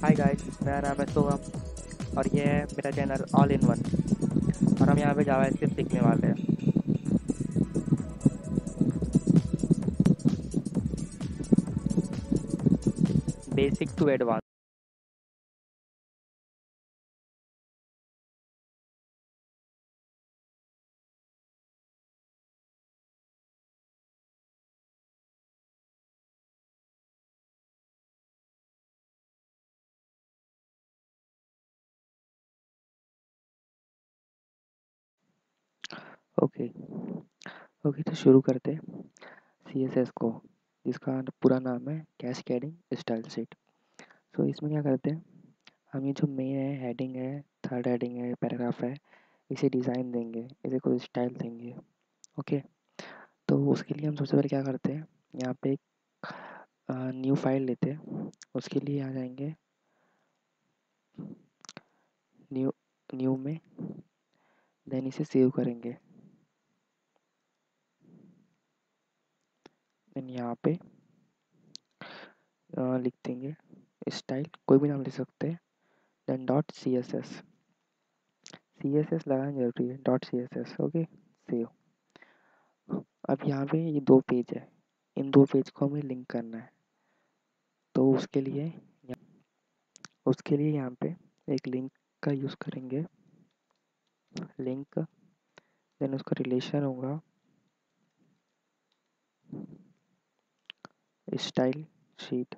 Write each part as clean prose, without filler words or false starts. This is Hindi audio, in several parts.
हाय गाइस, मेरा नाम है सोहम और ये है मेरा चैनल ऑल इन वन। और हम यहाँ पे जावास्क्रिप्ट सीखने वाले हैं, basic to advance. Okay okay, तो शुरू करते हैं CSS को, जिसका पूरा नाम है कैस्केडिंग स्टाइल शीट। तो इसमें क्या करते हैं, हम ये जो मेन है, हेडिंग है, थर्ड हेडिंग है, पैराग्राफ है, इसे डिज़ाइन देंगे, इसे कोई स्टाइल देंगे। ओके, तो उसके लिए हम सबसे पहले क्या करते हैं, यहाँ पे एक न्यू फाइल लेते हैं। उसके लिए आ जाएंगे न्यू न्यू में, देन इसे सेव करेंगे। देन यहाँ पे लिख देंगे स्टाइल, कोई भी नाम लिख सकते हैं। Then dot C S S लगाना जरूरी है, डॉट CSS। Okay, save. अब यहाँ पे ये दो पेज है, इन दो पेज को हमें लिंक करना है। तो उसके लिए यहाँ पे एक लिंक का यूज़ करेंगे, लिंक। देन उसका रिलेशन होगा स्टाइल शीट।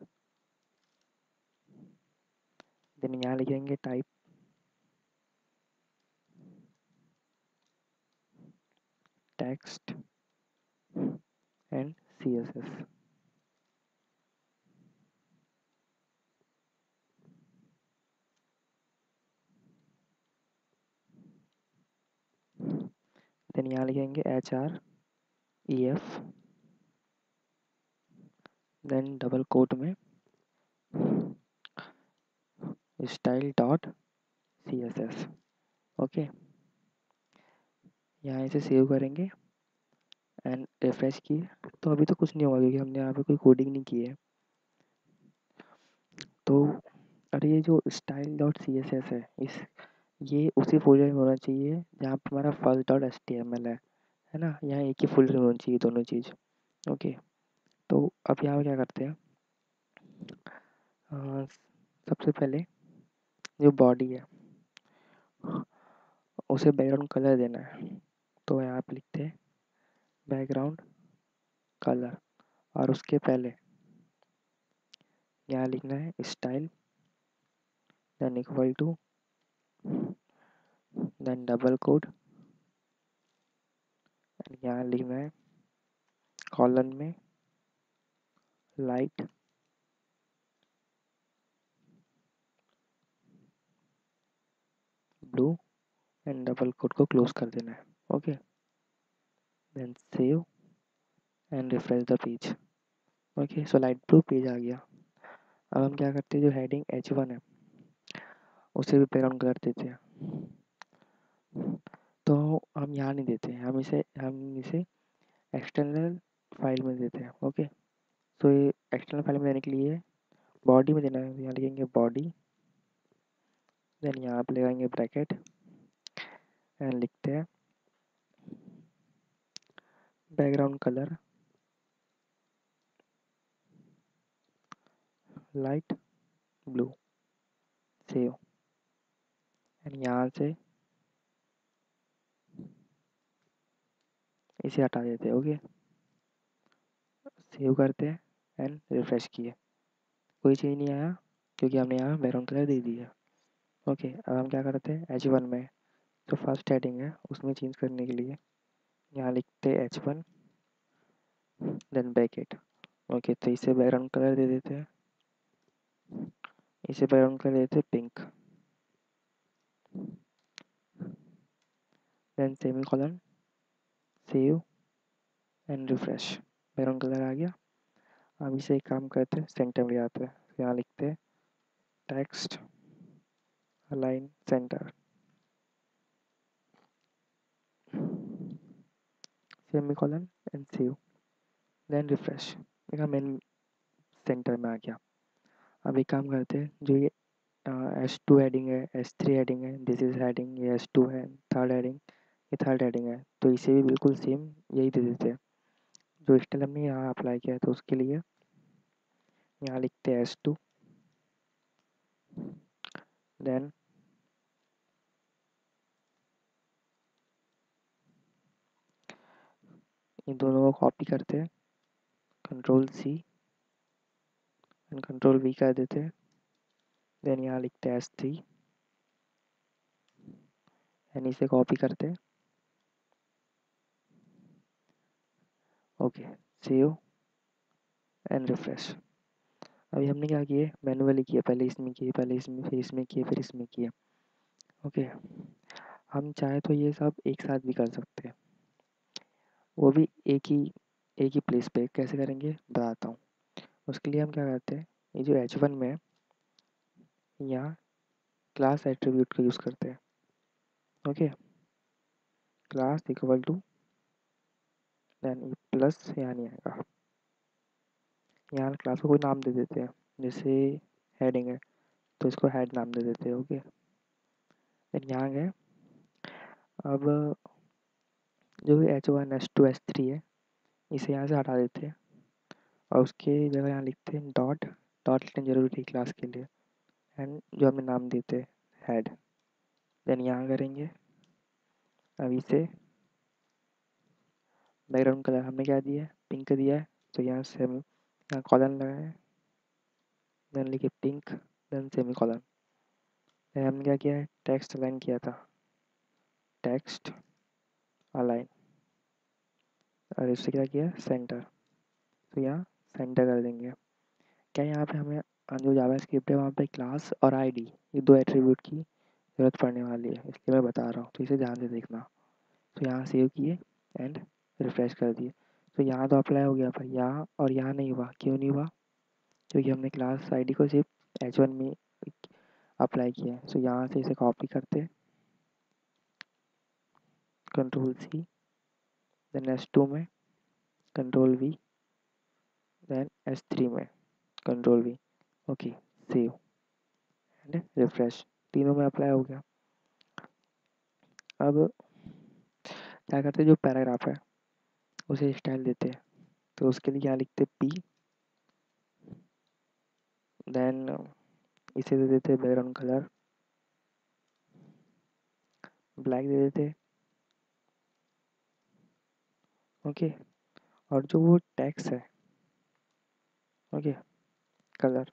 देन यहाँ लिखेंगे type text and CSS। Then यहाँ लिखेंगे HREF, देन डबल कोट में स्टाइल डॉट CSS। ओके, यहाँ इसे सेव करेंगे एंड रिफ्रेश किए। तो अभी तो कुछ नहीं होगा क्योंकि हमने यहाँ पे कोई कोडिंग नहीं की है। तो अरे ये जो स्टाइल डॉट CSS है, ये उसी फोल्डर में होना चाहिए जहाँ पे हमारा फर्स्ट डॉट HTML है ना। यहाँ एक ही फोल्डर में होनी चाहिए दोनों चीज़। ओके, तो अब यहाँ पे क्या करते हैं, सबसे पहले जो बॉडी है उसे बैकग्राउंड कलर देना है। तो यहाँ पे लिखते हैं बैकग्राउंड कलर, और उसके पहले यहाँ लिखना है style, then equal to, then double quote, यहाँ लिखना है कॉलन में light blue, and double quote को क्लोज कर देना है। Okay, then save and refresh the page. Okay, so light blue page आ गया। अब हम क्या करते हैं, जो हेडिंग H1 है उसे भी बैकग्राउंड कलर देते हैं। तो हम यहाँ नहीं देते हैं, हम इसे एक्सटर्नल फाइल में देते हैं। ओके, तो ये एक्सटर्नल फाइल में देने के लिए बॉडी में देना है। यहाँ लिखेंगे बॉडी, देन यहाँ पे लगाएंगे ब्रैकेट एंड लिखते हैं background colour light blue, save. And यहाँ से इसे हटा देते हैं। ओके, सेव करते हैं एंड रिफ्रेश किए, कोई चीज़ नहीं आया क्योंकि हमने यहाँ बैकग्राउंड कलर दे दिया। ओके, अब हम क्या करते हैं, H1 में जो फर्स्ट हेडिंग है उसमें चेंज करने के लिए यहाँ लिखते हैं H1, देन ब्रैकेट। ओके, तो इसे बैकग्राउंड कलर दे देते हैं, इसे बैकग्राउंड कलर देते हैं pink, then semicolon, save and refresh. Background colour आ गया। अब इसे एक काम करते हैं, सेंटर में आते हैं, यहाँ लिखते हैं text align center, semicolon and save, then refresh. देखा, मेन सेंटर में आ गया। अब एक काम करते हैं, जो ये S2 हेडिंग है, S3 हेडिंग है, दिस इज हेडिंग, ये S2 है, थर्ड हेडिंग, ये थर्ड हेडिंग है, तो इसे भी बिल्कुल सेम यही दे देते हैं जो स्टाइल हमने यहाँ अप्लाई किया है। तो उसके लिए यहाँ लिखते हैं S2, देन इन दोनों को कॉपी करते हैं, Ctrl+C एंड Ctrl+V कर देते हैं, देन यहाँ लिखते हैं S3 एंड इसे कॉपी करते हैं, ओके, सेव एंड रिफ्रेश। अभी हमने क्या किए, मैनुअली किया, पहले इसमें किए, पहले इसमें, फिर इसमें किए, फिर इसमें किए, ओके। हम चाहे तो ये सब एक साथ भी कर सकते हैं, वो भी एक ही प्लेस पे। कैसे करेंगे बताता हूँ। उसके लिए हम क्या करते हैं, ये जो H1 में है यहाँ क्लास एट्रीब्यूट का यूज़ करते हैं, okay. Class equal to, then plus यहाँ नहीं आएगा, यहाँ क्लास को कोई नाम दे देते हैं, जैसे हेडिंग है तो इसको हेड नाम दे देते हैं, ओके। देन यहाँ गए, अब जो H1 H2 H3 है इसे यहाँ से हटा देते हैं और उसके जगह यहाँ लिखते हैं डॉट, डॉट लिखना जरूरी है क्लास के लिए, एंड जो हमें नाम देते हैं हेड। देन यहाँ करेंगे, अब इसे बैकग्राउंड कलर हमने क्या दिया है, पिंक दिया है, तो यहाँ से हम यहाँ कॉलन लगाए, देन लिखे पिंक, देन सेमी कॉलन। हमने क्या किया है, टेक्स्ट अलाइन किया था, टेक्स्ट अलाइन, और इससे क्या किया सेंटर, तो यहाँ सेंटर कर देंगे। क्या यहाँ पे हमें जो जावा स्क्रिप्ट है वहाँ पे क्लास और आईडी ये दो एट्रीब्यूट की ज़रूरत पड़ने वाली है, इसलिए मैं बता रहा हूँ, तो इसे ध्यान से देखना। तो यहाँ सेव किए एंड रिफ्रेश कर दिए, तो यहाँ तो अप्लाई हो गया पर यहाँ और यहाँ नहीं हुआ, क्यों नहीं हुआ, क्योंकि हमने क्लास आईडी को सिर्फ H1 में अप्लाई किया है। तो यहाँ से इसे कॉपी करते, Ctrl+C, देन S2 में Ctrl+V, देन S3 में Ctrl+V, okay, save and refresh, तीनों में अप्लाई हो गया। अब क्या करते हैं, जो पैराग्राफ है उसे स्टाइल देते हैं, तो उसके लिए यहाँ लिखते P, देन इसे दे देते बैकग्राउंड कलर ब्लैक दे देते, ओके। और जो वो टेक्स्ट है, ओके, कलर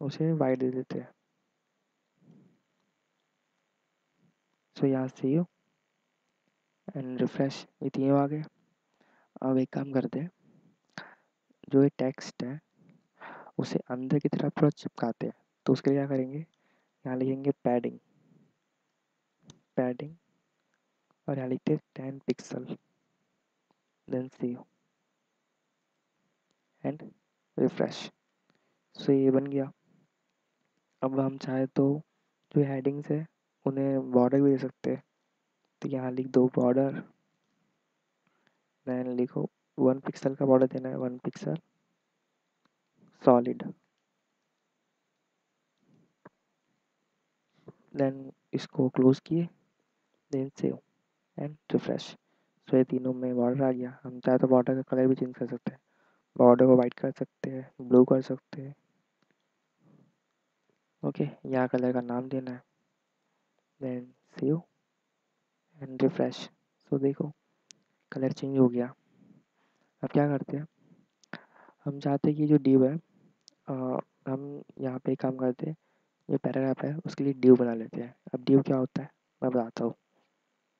उसे वाइट दे देते हैं। सो यहाँ सेव एंड रिफ्रेश, ये तीनों आ गए। अब एक काम करते हैं, जो ये टेक्स्ट है उसे अंदर की तरफ पूरा चिपकाते हैं, तो उसके लिए क्या करेंगे, यहाँ लिखेंगे पैडिंग, पैडिंग, और यहाँ लिखते हैं 10 pixel, then save and refresh. So ये बन गया। अब हम चाहे तो जो हेडिंग्स है उन्हें बॉर्डर भी दे सकते हैं, तो यहाँ लिख दो बॉर्डर, देन लिखो 1 पिक्सल का बॉर्डर देना है, 1 पिक्सल सॉलिड, देन इसको क्लोज किए, then save and refresh. So ये तीनों में बॉर्डर आ गया। हम चाहे तो बॉर्डर का कलर भी चेंज कर सकते हैं, बॉर्डर को वाइट कर सकते हैं, ब्लू कर सकते हैं, ओके। यहाँ कलर का नाम देना है, देन सेव एंड रिफ्रेश। सो देखो कलर चेंज हो गया। अब क्या करते हैं, हम चाहते हैं कि जो डिव है हम यहाँ पे काम करते हैं, जो पैराग्राफ है उसके लिए डिव बना लेते हैं। अब डिव क्या होता है मैं बताता हूँ।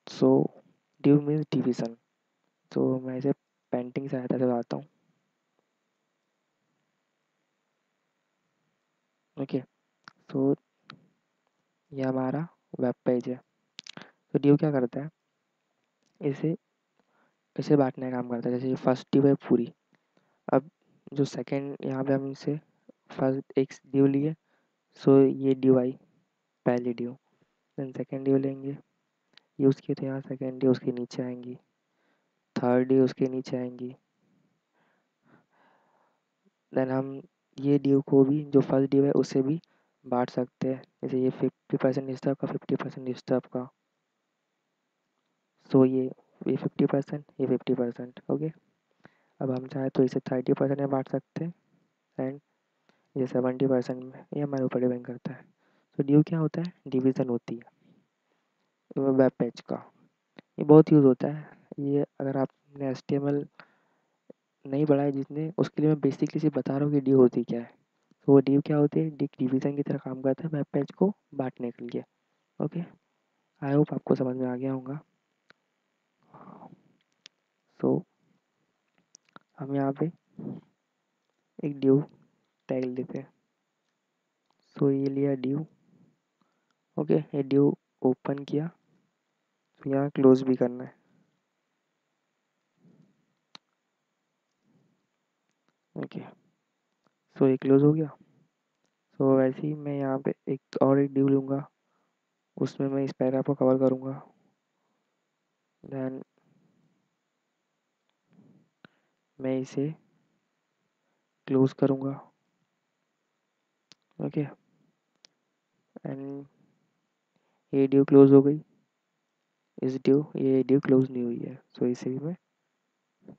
सो डिव मीन्स डिवीज़न, तो मैं इसे पेंटिंग सहायता से बताता हूँ, ओके। तो ये हमारा वेब पेज है, तो डिव क्या करता है, इसे इसे बांटने का काम करता है। जैसे फर्स्ट डिव है पूरी, अब जो सेकंड यहाँ पे हम इसे फर्स्ट एक डिव लिए, सो ये डिव आई पहली डिव, देन सेकंड डिव लेंगे, यूज़ किए तो यहाँ सेकंड डिव उसके नीचे आएंगी, थर्ड डिव उसके नीचे आएंगी, देन हम ये डिव को भी जो फर्स्ट डिव है उसे भी बांट सकते हैं, जैसे ये 50% हिस्सा आपका, 50% हिस्सा आपका। सो ये 50%, ये 50%, ओके। अब हम चाहे तो इसे 30% में बांट सकते हैं, एंड ये 70% में, ये हमारे ऊपर डिपेंड करता है। तो ड्यू क्या होता है, डिवीज़न होती है वेब पेज का। ये बहुत यूज़ होता है ये, अगर आपने HTML नहीं पढ़ा है जिसने, उसके लिए मैं बेसिकली सिर्फ बता रहा हूँ कि ड्यू होती क्या है। तो वो ड्यू क्या होती है, डिवीज़न की तरह काम करता है वेब पेज को बांटने के लिए, ओके। आई होप आपको समझ में आ गया होगा। सो हम यहाँ पे एक ड्यू टैग लेते हैं। सो ये लिया ड्यू, ओके। ये ड्यू ओपन किया, तो यहाँ क्लोज भी करना है, ओके। सो ये क्लोज हो गया। सो वैसे ही मैं यहाँ पे एक ड्यू लूँगा, उसमें मैं इस पैराग्राफ को कवर करूँगा, देन मैं इसे क्लोज करूँगा, ओके। एंड ये ड्यू क्लोज हो गई, ये ड्यू क्लोज नहीं हुई है, सो इसे भी मैं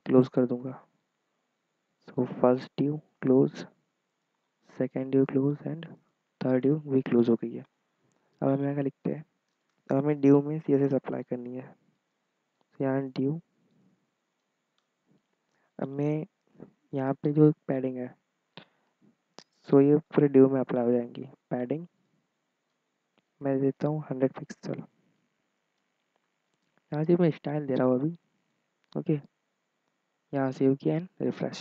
क्लोज कर दूँगा। So first due close, second due close, and third due भी क्लोज हो गई है। अब हम यहाँ क्या लिखते हैं, अब हमें ड्यू में CSS अप्लाई करनी है। यहाँ ड्यू, अब मैं यहाँ पे जो पैडिंग है, सो ये पूरे ड्यू में अप्लाई हो जाएंगी। पैडिंग मैं देता हूँ 100 पिक्सल। यहाँ से मैं स्टाइल दे रहा हूँ अभी, ओके। यहाँ सेव किया एंड रिफ्रेश।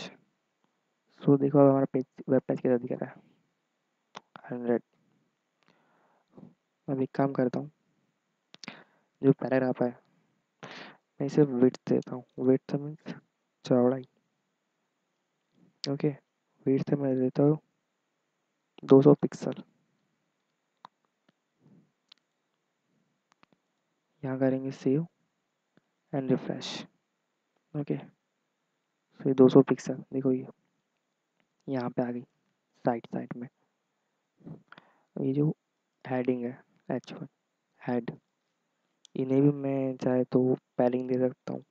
सो देखो अब हमारा पेज, वेब पेज कैसा दिख रहा है, 100। अब एक काम करता हूँ, जो पैराग्राफ है मैं इसे विड्थ देता हूँ। विड्थ मीन्स चौड़ाई, ओके। विड्थ मैं देता हूँ 200 पिक्सल। यहाँ करेंगे सेव एंड रिफ्रेश, ओके। सो ये 200 पिक्सल देखो, ये यहाँ पे आ गई साइड साइड में। ये जो हेडिंग है, H1 हेड, इन्हें भी मैं चाहे तो पैडिंग दे सकता हूँ।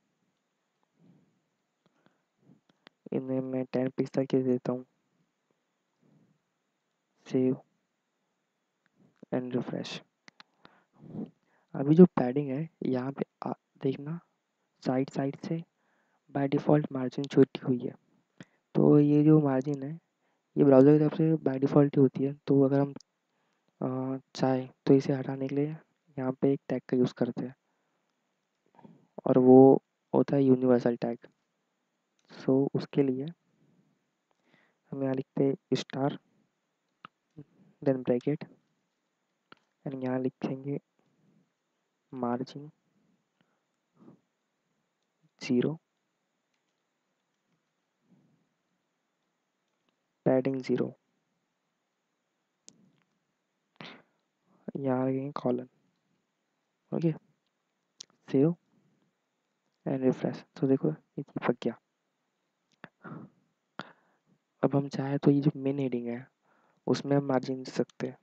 इन्हें मैं 10 पिक्सल के देता हूँ। Save and refresh. अभी जो पैडिंग है यहाँ पे देखना, साइड साइड से बाय डिफ़ॉल्ट मार्जिन छोटी हुई है। तो ये जो मार्जिन है, ये ब्राउज़र की तरफ से बाय डिफ़ॉल्ट ही होती है। तो अगर हम चाहे तो इसे हटाने के लिए यहाँ पे एक टैग का यूज़ करते हैं, और वो होता है यूनिवर्सल टैग। सो उसके लिए हम यहाँ लिखते हैं स्टार, देन ब्रैकेट, एंड यहाँ लिखेंगे मार्जिन 0, पैडिंग 0, यहाँ लिखेंगे colon, okay. Save and refresh. तो देखो ये चिपक गया। अब हम चाहे तो ये जो मेन हेडिंग है उसमें हम मार्जिन दे सकते हैं।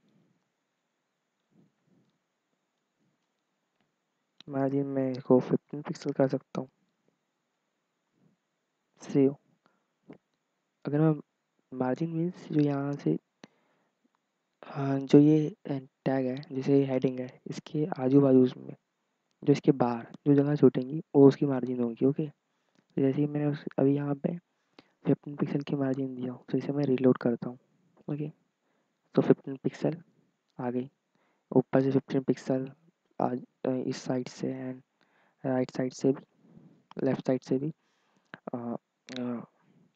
मार्जिन मैं इसको 15 पिक्सल कर सकता हूँ। सेव। अगर मैं मार्जिन मीन्स जो यहाँ से जो ये टैग है, जैसे हेडिंग है, इसके आजू बाजू में जो इसके बाहर जो जगह छूटेंगी वो उसकी मार्जिन होगी, ओके। तो जैसे ही मैंने अभी यहाँ पे 15 पिक्सल की मार्जिन दिया, तो इसे मैं रीलोड करता हूँ, ओके। तो 15 पिक्सल आ गई, ऊपर से 15 पिक्सल आज इस साइड से, एंड राइट साइड से भी, लेफ्ट साइड से भी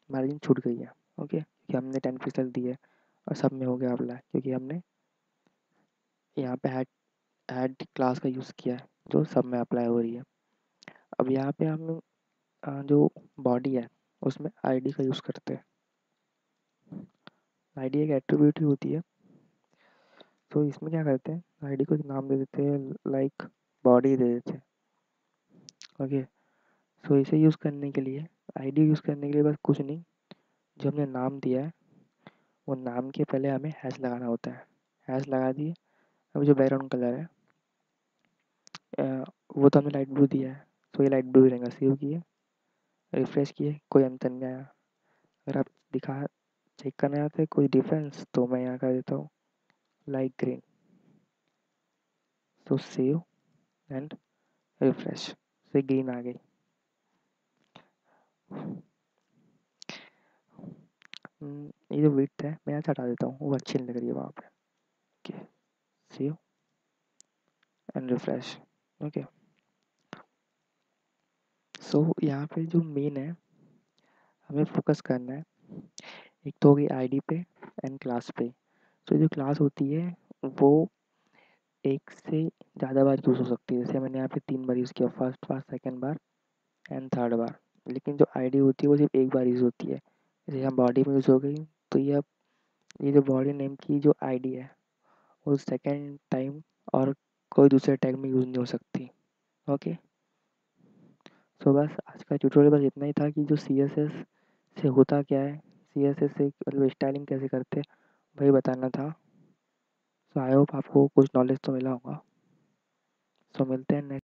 मार्जिन छूट गई है, ओके। क्योंकि हमने 10 पिक्सल दी है, और सब में हो गया अप्लाई, क्योंकि हमने यहाँ पे ऐड क्लास का यूज़ किया है जो सब में अप्लाई हो रही है। अब यहाँ पे हम जो बॉडी है उसमें आईडी का यूज़ करते हैं। आईडी एक एट्रीब्यूट ही होती है। तो इसमें क्या करते हैं, आईडी को एक नाम दे देते हैं, लाइक बॉडी दे देते हैं, ओके। सो इसे यूज़ करने के लिए, आईडी यूज़ करने के लिए बस कुछ नहीं, जो हमने नाम दिया है वो नाम के पहले हमें हैश लगाना होता है। हैश लगा दिए। अब जो बैकग्राउंड कलर है वो तो हमने लाइट ब्लू दिया है, तो ये लाइट ब्लू ही रहेगा। सेव किए, रिफ्रेश किए, कोई अंतर नहीं आया। अगर आप दिखा चेक करना चाहते हैं कोई डिफरेंस, तो मैं यहाँ कर देता हूँ लाइट ग्रीन। तो सेव एंड रिफ्रेश से ग्रीन आ गई। ये जो विड्थ है मैं यहाँ से हटा देता हूँ, वो अच्छी नहीं लग रही है वहाँ पे। Okay, save and refresh. Okay, so यहाँ पे जो मेन है हमें फोकस करना है, एक तो होगी आईडी पे एंड क्लास पे। तो जो क्लास होती है वो एक से ज़्यादा बार यूज़ हो सकती है। जैसे मैंने यहाँ पे 3 बार यूज़ किया, फर्स्ट बार, सेकंड बार एंड थर्ड बार। लेकिन जो आईडी होती है वो सिर्फ एक बार यूज़ होती है। जैसे यहाँ बॉडी में यूज़ हो गई, तो ये अब ये जो बॉडी नेम की जो आईडी है वो सेकंड टाइम और कोई दूसरे टैग में यूज़ नहीं हो सकती। ओके, सो बस आज का ट्यूटोरियल बस इतना ही था कि जो CSS से होता क्या है, CSS से मतलब स्टाइलिंग कैसे करते हैं, वही बताना था। सो आई होप आपको कुछ नॉलेज तो मिला होगा। सो मिलते हैं नेक्स्ट